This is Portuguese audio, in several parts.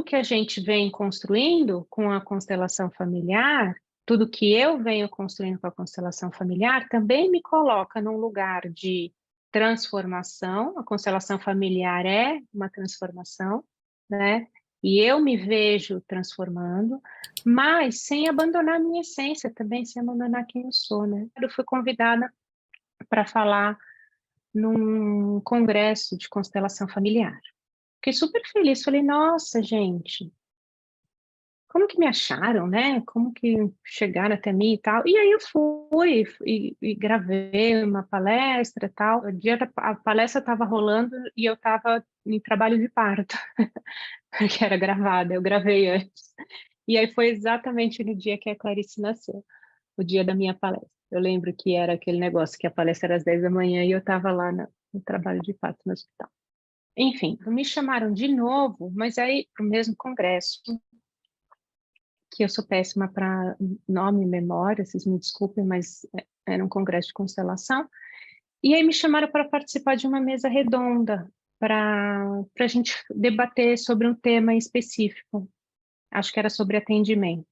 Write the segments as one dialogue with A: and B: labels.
A: que a gente vem construindo com a constelação familiar, tudo que eu venho construindo com a constelação familiar, também me coloca num lugar de transformação. A constelação familiar é uma transformação, né? E eu me vejo transformando, mas sem abandonar a minha essência também, sem abandonar quem eu sou, né? Eu fui convidada para falar num congresso de constelação familiar. Fiquei super feliz, falei, nossa, gente, como que me acharam, né? Como que chegaram até mim e tal? E aí eu fui e gravei uma palestra e tal. O dia a palestra estava rolando e eu estava em trabalho de parto, que era gravada, eu gravei antes. E aí foi exatamente no dia que a Clarice nasceu, o dia da minha palestra. Eu lembro que era aquele negócio que a palestra era às 10 da manhã e eu estava lá no trabalho de parto no hospital. Enfim, me chamaram de novo, mas aí para o mesmo congresso, que eu sou péssima para nome e memória, vocês me desculpem, mas era um congresso de constelação. E aí me chamaram para participar de uma mesa redonda, para a gente debater sobre um tema específico. Acho que era sobre atendimento.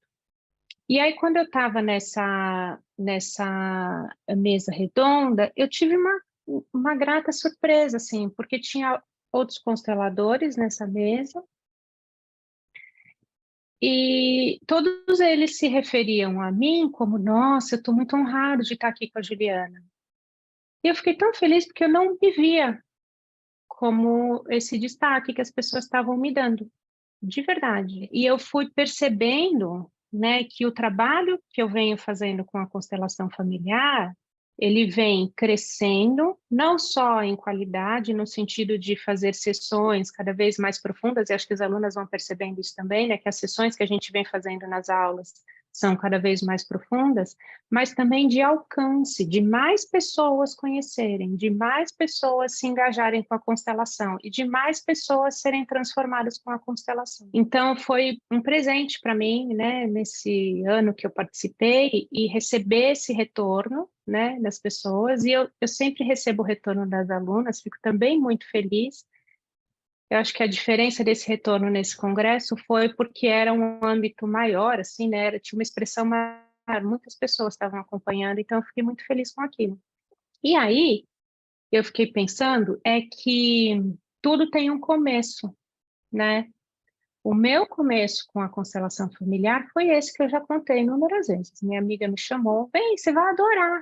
A: E aí, quando eu estava nessa mesa redonda, eu tive uma grata surpresa, assim, porque tinha outros consteladores nessa mesa, e todos eles se referiam a mim como, nossa, eu estou muito honrado de estar aqui com a Juliana. E eu fiquei tão feliz porque eu não me via como esse destaque que as pessoas estavam me dando, de verdade. E eu fui percebendo, né, que o trabalho que eu venho fazendo com a constelação familiar, ele vem crescendo, não só em qualidade, no sentido de fazer sessões cada vez mais profundas, e acho que as alunas vão percebendo isso também, né, que as sessões que a gente vem fazendo nas aulas são cada vez mais profundas, mas também de alcance, de mais pessoas conhecerem, de mais pessoas se engajarem com a constelação e de mais pessoas serem transformadas com a constelação. Então, foi um presente para mim, né, nesse ano que eu participei, e receber esse retorno, né, das pessoas, e eu sempre recebo o retorno das alunas, fico também muito feliz. Eu acho que a diferença desse retorno nesse congresso foi porque era um âmbito maior, assim, né? Tinha uma expressão maior, muitas pessoas estavam acompanhando, então eu fiquei muito feliz com aquilo. E aí, eu fiquei pensando é que tudo tem um começo, né? O meu começo com a constelação familiar foi esse que eu já contei inúmeras vezes. Minha amiga me chamou, bem, você vai adorar.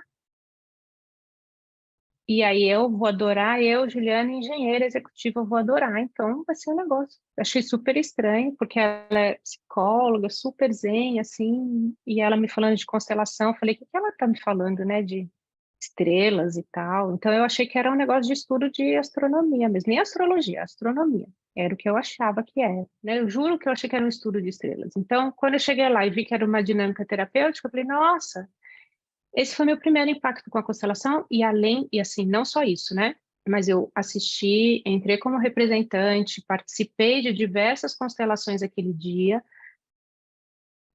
A: E aí eu vou adorar, eu, Juliana, engenheira executiva, vou adorar, então vai ser um negócio. Achei super estranho, porque ela é psicóloga, super zen, assim, e ela me falando de constelação, falei, o que que ela tá me falando, né, de estrelas e tal. Então eu achei que era um negócio de estudo de astronomia mesmo, nem astrologia, astronomia. Era o que eu achava que era, né? Eu juro que eu achei que era um estudo de estrelas. Então, quando eu cheguei lá e vi que era uma dinâmica terapêutica, eu falei, nossa, esse foi meu primeiro impacto com a constelação, e além, e assim, não só isso, né? Mas eu assisti, entrei como representante, participei de diversas constelações aquele dia,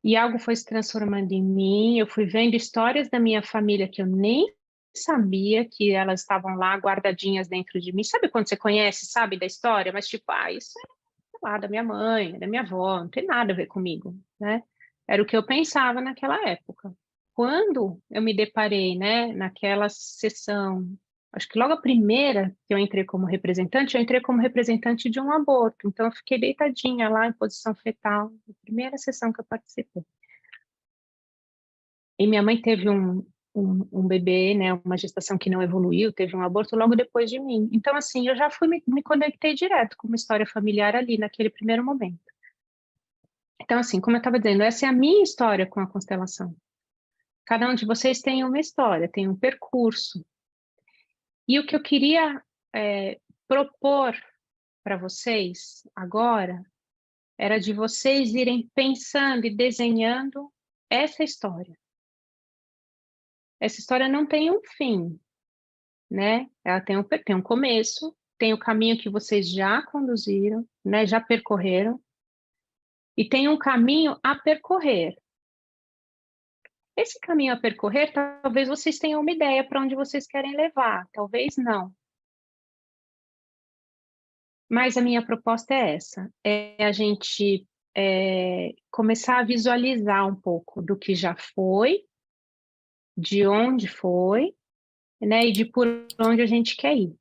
A: e algo foi se transformando em mim. Eu fui vendo histórias da minha família que eu nem sabia que elas estavam lá guardadinhas dentro de mim. Sabe quando você conhece, sabe da história, mas tipo, ah, isso é sei lá, da minha mãe, da minha avó, não tem nada a ver comigo, né? Era o que eu pensava naquela época. Quando eu me deparei, né, naquela sessão, acho que logo a primeira que eu entrei como representante de um aborto. Então, eu fiquei deitadinha lá em posição fetal, na primeira sessão que eu participei. E minha mãe teve um bebê, né, uma gestação que não evoluiu, teve um aborto logo depois de mim. Então, assim, eu já fui, me conectei direto com uma história familiar ali, naquele primeiro momento. Então, assim, como eu estava dizendo, essa é a minha história com a constelação. Cada um de vocês tem uma história, tem um percurso. E o que eu queria propor para vocês agora era de vocês irem pensando e desenhando essa história. Essa história não tem um fim, né? Ela tem um começo, tem o caminho que vocês já conduziram, né? Já percorreram, e tem um caminho a percorrer. Esse caminho a percorrer, talvez vocês tenham uma ideia para onde vocês querem levar, talvez não. Mas a minha proposta é essa, é a gente começar a visualizar um pouco do que já foi, de onde foi, né, e de por onde a gente quer ir.